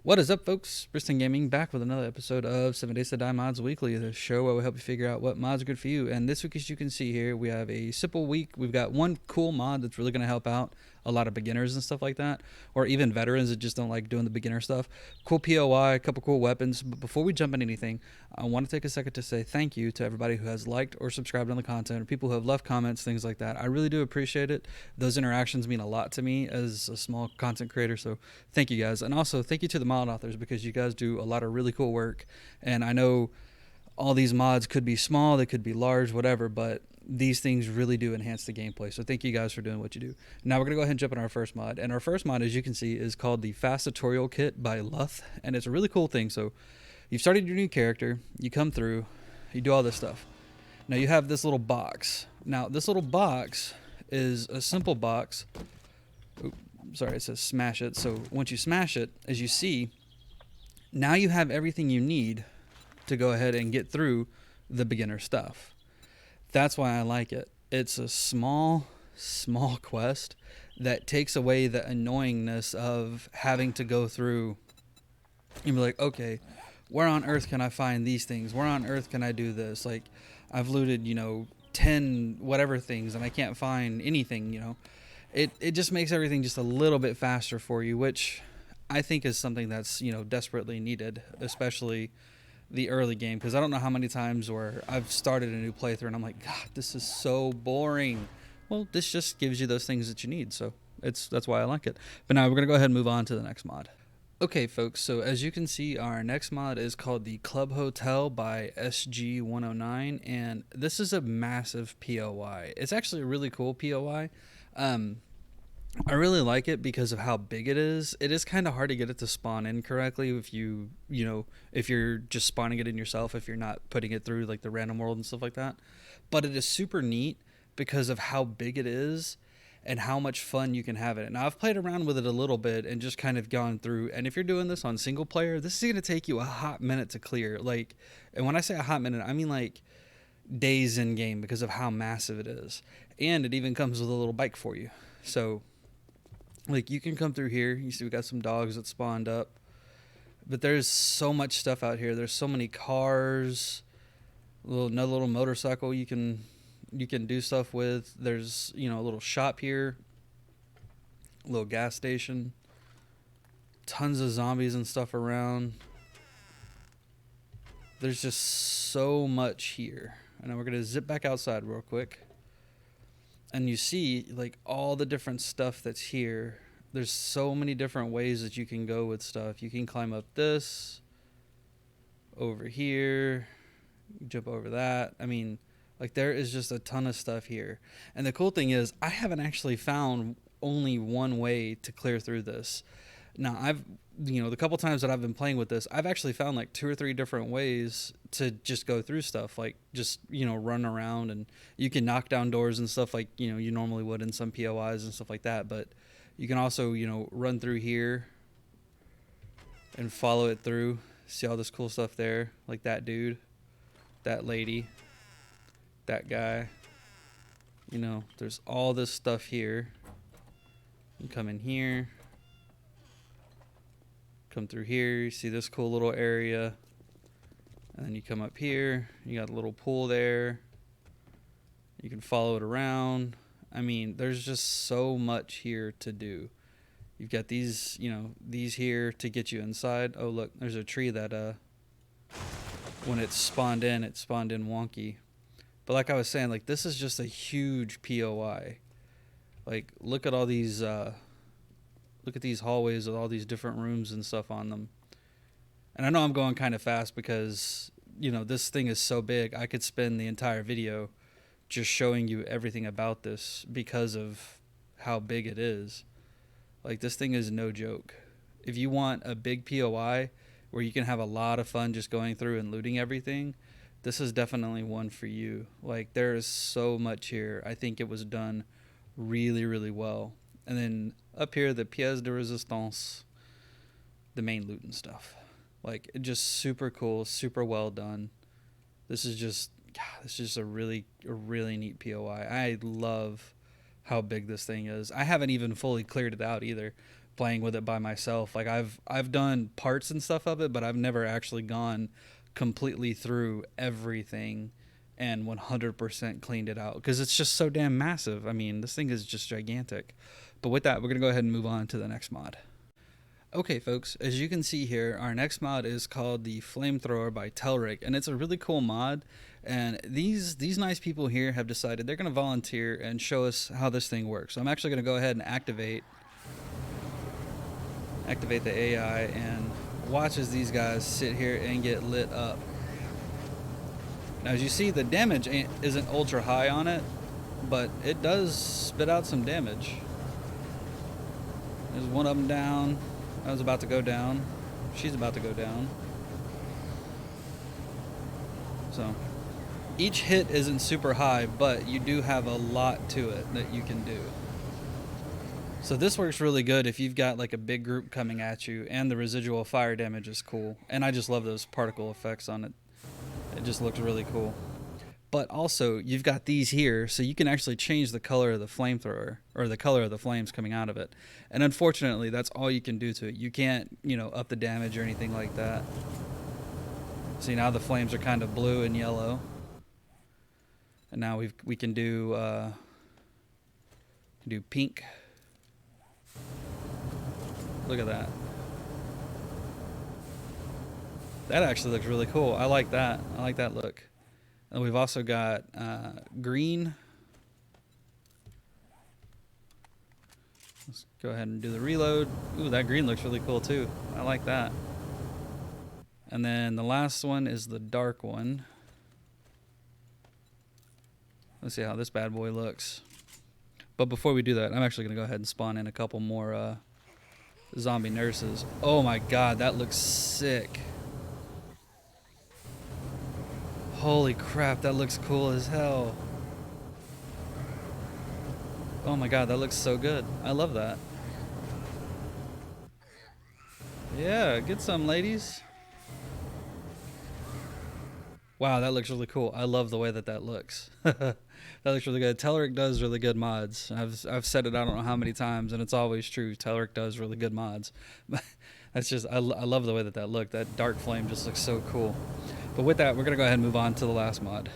What is up, folks? Briston Gaming back with another episode of 7 Days to Die Mods Weekly, the show where we help you figure out what mods are good for you. And this week, as you can see here, we have a simple week. We've got one cool mod that's really going to help out a lot of beginners and stuff like that, or even veterans that just don't like doing the beginner stuff. Cool POI, a couple cool weapons. But before we jump into anything, I want to take a second to say thank you to everybody who has liked or subscribed on the content, or people who have left comments, things like that. I really do appreciate it. Those interactions mean a lot to me as a small content creator, so thank you guys. And also thank you to the mod authors, because you guys do a lot of really cool work. And I know all these mods could be small, they could be large, whatever, but these things really do enhance the gameplay. So thank you guys for doing what you do. Now we're going to go ahead and jump in our first mod. And our first mod, as you can see, is called the Fast Tutorial Kit by Luth. And it's a really cool thing. So you've started your new character, you come through, you do all this stuff. Now you have this little box. Now this little box is a simple box. Oops, sorry, it says smash it. So once you smash it, as you see, now you have everything you need to go ahead and get through the beginner stuff. That's why I like it. It's a small quest that takes away the annoyingness of having to go through and be like, okay, where on earth can I find these things? Where on earth can I do this? Like, I've looted, 10 whatever things, and I can't find anything, It just makes everything just a little bit faster for you, which I think is something that's, desperately needed, especially the early game, because I don't know how many times where I've started a new playthrough and I'm like, God, this is so boring. Well, this just gives you those things that you need, so that's why I like it. But now we're going to go ahead and move on to the next mod. Okay, folks, so as you can see, our next mod is called the Club Hotel by SG109, and this is a massive POI. It's actually a really cool POI. I really like it because of how big it is. It is kind of hard to get it to spawn in correctly if if you're just spawning it in yourself, if you're not putting it through like the random world and stuff like that. But it is super neat because of how big it is and how much fun you can have it. Now, I've played around with it a little bit and just kind of gone through. And if you're doing this on single player, this is going to take you a hot minute to clear. And when I say a hot minute, I mean like days in game because of how massive it is. And it even comes with a little bike for you. So you can come through here. You see we got some dogs that spawned up. But there's so much stuff out here. There's so many cars. Another little motorcycle you can do stuff with. There's, a little shop here. A little gas station. Tons of zombies and stuff around. There's just so much here. And now we're going to zip back outside real quick. And you see, all the different stuff that's here. There's so many different ways that you can go with stuff. You can climb up this, over here, jump over that. I mean, there is just a ton of stuff here. And the cool thing is, I haven't actually found only one way to clear through this. Now, the couple times that I've been playing with this, I've actually found 2 or 3 different ways to just go through stuff, run around, and you can knock down doors and stuff you normally would in some POIs and stuff like that. But you can also, run through here and follow it through. See all this cool stuff there, like that dude, that lady, that guy. There's all this stuff here. You come in here. Come through here, you see this cool little area, and then you come up here, you got a little pool there, you can follow it around. I mean, there's just so much here to do. You've got these, these here to get you inside. Oh look, there's a tree that when it spawned in wonky. But like I was saying, this is just a huge POI. Look at all these look at these hallways with all these different rooms and stuff on them. And I know I'm going kind of fast because, this thing is so big. I could spend the entire video just showing you everything about this because of how big it is. This thing is no joke. If you want a big POI where you can have a lot of fun just going through and looting everything, this is definitely one for you. There is so much here. I think it was done really, really well. And then up here, the pièce de résistance, the main loot and stuff. Just super cool, super well done. This is just a really neat POI. I love how big this thing is. I haven't even fully cleared it out either, playing with it by myself. Like I've done parts and stuff of it, but I've never actually gone completely through everything and 100% cleaned it out because it's just so damn massive. I mean, this thing is just gigantic. But with that, we're going to go ahead and move on to the next mod. Okay, folks, as you can see here, our next mod is called the Flamethrower by Telric, and it's a really cool mod. And these nice people here have decided they're going to volunteer and show us how this thing works. So I'm actually going to go ahead and activate the AI and watch as these guys sit here and get lit up. Now, as you see, the damage isn't ultra high on it, but it does spit out some damage. There's one of them down. I was about to go down. She's about to go down. So each hit isn't super high, but you do have a lot to it that you can do. So this works really good if you've got like a big group coming at you, and the residual fire damage is cool. And I just love those particle effects on it. It just looks really cool. But also, you've got these here, so you can actually change the color of the flamethrower, or the color of the flames coming out of it. And unfortunately, that's all you can do to it. You can't, up the damage or anything like that. See, now the flames are kind of blue and yellow. And now we can do pink. Look at that. That actually looks really cool. I like that. I like that look. And we've also got green. Let's go ahead and do the reload. Ooh, that green looks really cool too. I like that. And then the last one is the dark one. Let's see how this bad boy looks. But before we do that, I'm actually going to go ahead and spawn in a couple more zombie nurses. Oh my god, that looks sick. Holy crap, that looks cool as hell. Oh my god, that looks so good. I love that. Yeah, get some, ladies. Wow, that looks really cool. I love the way that looks. That looks really good. Telric does really good mods. I've said it I don't know how many times, and it's always true. Telric does really good mods. That's just, I love the way that looked. That dark flame just looks so cool. But with that, we're going to go ahead and move on to the last mod.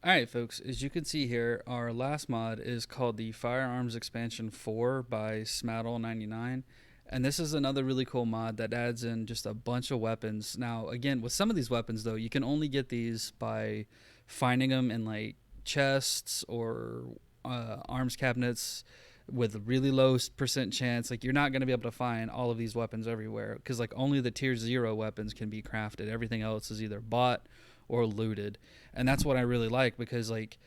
Alright folks, as you can see here, our last mod is called the Firearms Expansion 4 by Smaddle99. And this is another really cool mod that adds in just a bunch of weapons. Now, again, with some of these weapons, though, you can only get these by finding them in, like, chests or arms cabinets with a really low % chance. Like, you're not going to be able to find all of these weapons everywhere because, like, only the tier 0 weapons can be crafted. Everything else is either bought or looted. And that's what I really like because, like,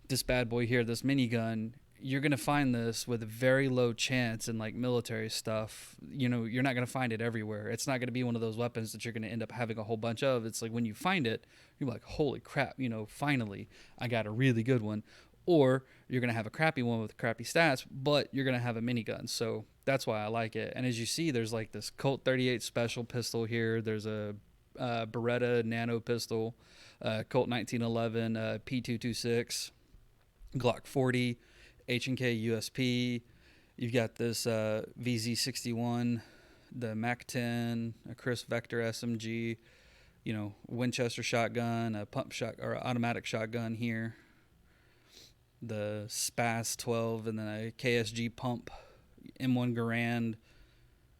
this bad boy here, this minigun, you're going to find this with a very low chance in, like, military stuff. You're not going to find it everywhere. It's not going to be one of those weapons that you're going to end up having a whole bunch of. It's like when you find it, you're like, holy crap, finally, I got a really good one. Or you're going to have a crappy one with crappy stats, but you're going to have a minigun. So that's why I like it. And as you see, there's, like, this Colt 38 special pistol here. There's a Beretta nano pistol, Colt 1911, P226, Glock 40, H&K USP. You've got this VZ61, the MAC-10, a Chris Vector SMG, Winchester shotgun, a pump shot or automatic shotgun here, the SPAS 12, and then a KSG pump, M1 Garand,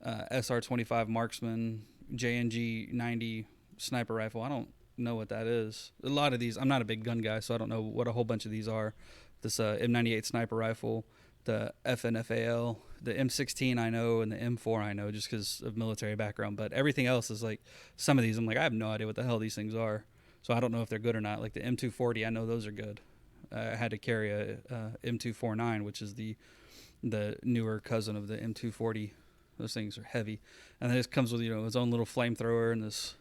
SR25 Marksman, JNG 90 sniper rifle. I don't know what that is. A lot of these, I'm not a big gun guy, so I don't know what a whole bunch of these are. This M98 sniper rifle, the FNFAL, the M16 I know, and the M4 I know just because of military background. But everything else is like, some of these I'm like, I have no idea what the hell these things are. So I don't know if they're good or not. Like the M240, I know those are good. I had to carry a M249, which is the newer cousin of the M240. Those things are heavy. And then it comes with, its own little flamethrower and this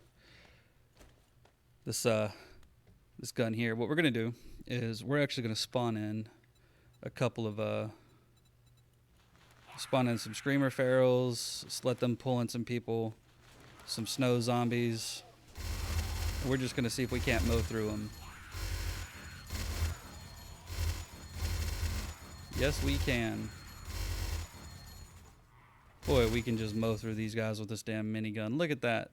gun here. What we're going to do is we're actually going to spawn in a couple of spawn in some screamer ferals, just let them pull in some people, some snow zombies. We're just going to see if we can't mow through them. Yes, we can. Boy, we can just mow through these guys with this damn minigun. Look at that.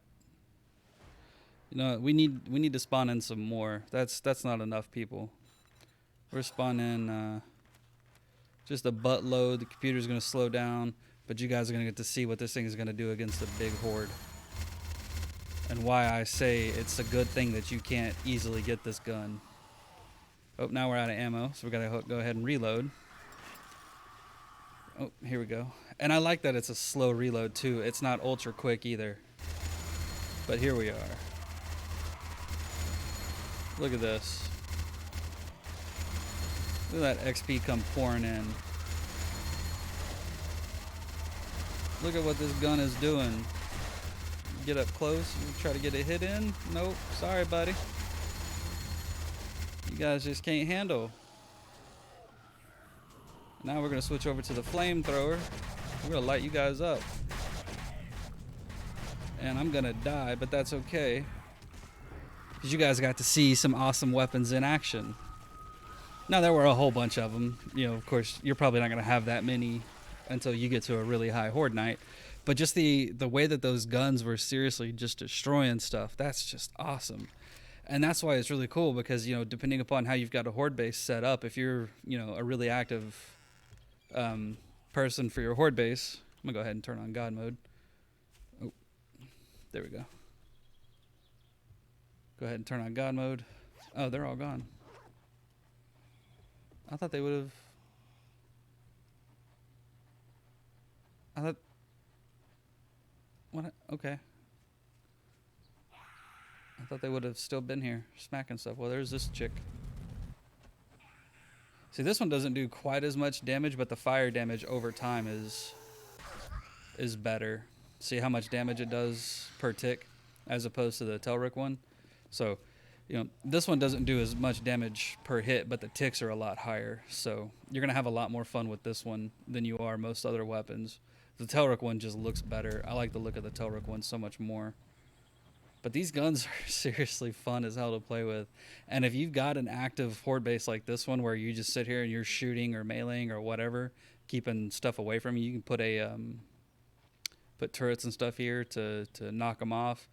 You know, we need to spawn in some more. That's not enough people. We're spawning just a buttload. The computer's gonna slow down, but you guys are gonna get to see what this thing is gonna do against a big horde. And why I say it's a good thing that you can't easily get this gun. Oh, now we're out of ammo, so we gotta go ahead and reload. Oh, here we go. And I like that it's a slow reload too. It's not ultra quick either. But here we are. Look at this. Look at that XP come pouring in. Look at what this gun is doing. Get up close. You try to get a hit in. Nope. Sorry, buddy. You guys just can't handle. Now we're going to switch over to the Flamethrower. We're going to light you guys up. And I'm going to die, but that's okay. Because you guys got to see some awesome weapons in action. Now, there were a whole bunch of them. You know, of course, you're probably not going to have that many until you get to a really high horde night. But just the way that those guns were seriously just destroying stuff, that's just awesome. And that's why it's really cool because, you know, depending upon how you've got a horde base set up, if you're, you know, a really active person for your horde base, I'm going to go ahead and turn on God mode. Oh, there we go. Go ahead and turn on God mode. Oh, they're all gone. I thought they would have... I thought... What? Okay. I thought they would have still been here smacking stuff. Well, there's this chick. See, this one doesn't do quite as much damage, but the fire damage over time is better. See how much damage it does per tick as opposed to the Telric one? So, you know, this one doesn't do as much damage per hit, but the ticks are a lot higher. So you're going to have a lot more fun with this one than you are most other weapons. The Telric one just looks better. I like the look of the Telric one so much more. But these guns are seriously fun as hell to play with. And if you've got an active horde base like this one where you just sit here and you're shooting or meleeing or whatever, keeping stuff away from you, you can put a put turrets and stuff here to knock them off,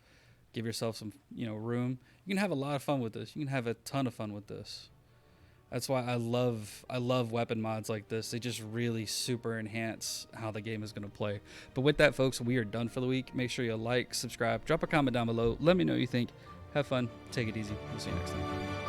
give yourself some, you know, room. You can have a lot of fun with this. You can have a ton of fun with this. That's why I love weapon mods like this. They just really super enhance how the game is going to play. But with that, folks, we are done for the week. Make sure you like, subscribe, drop a comment down below. Let me know what you think. Have fun. Take it easy. We'll see you next time.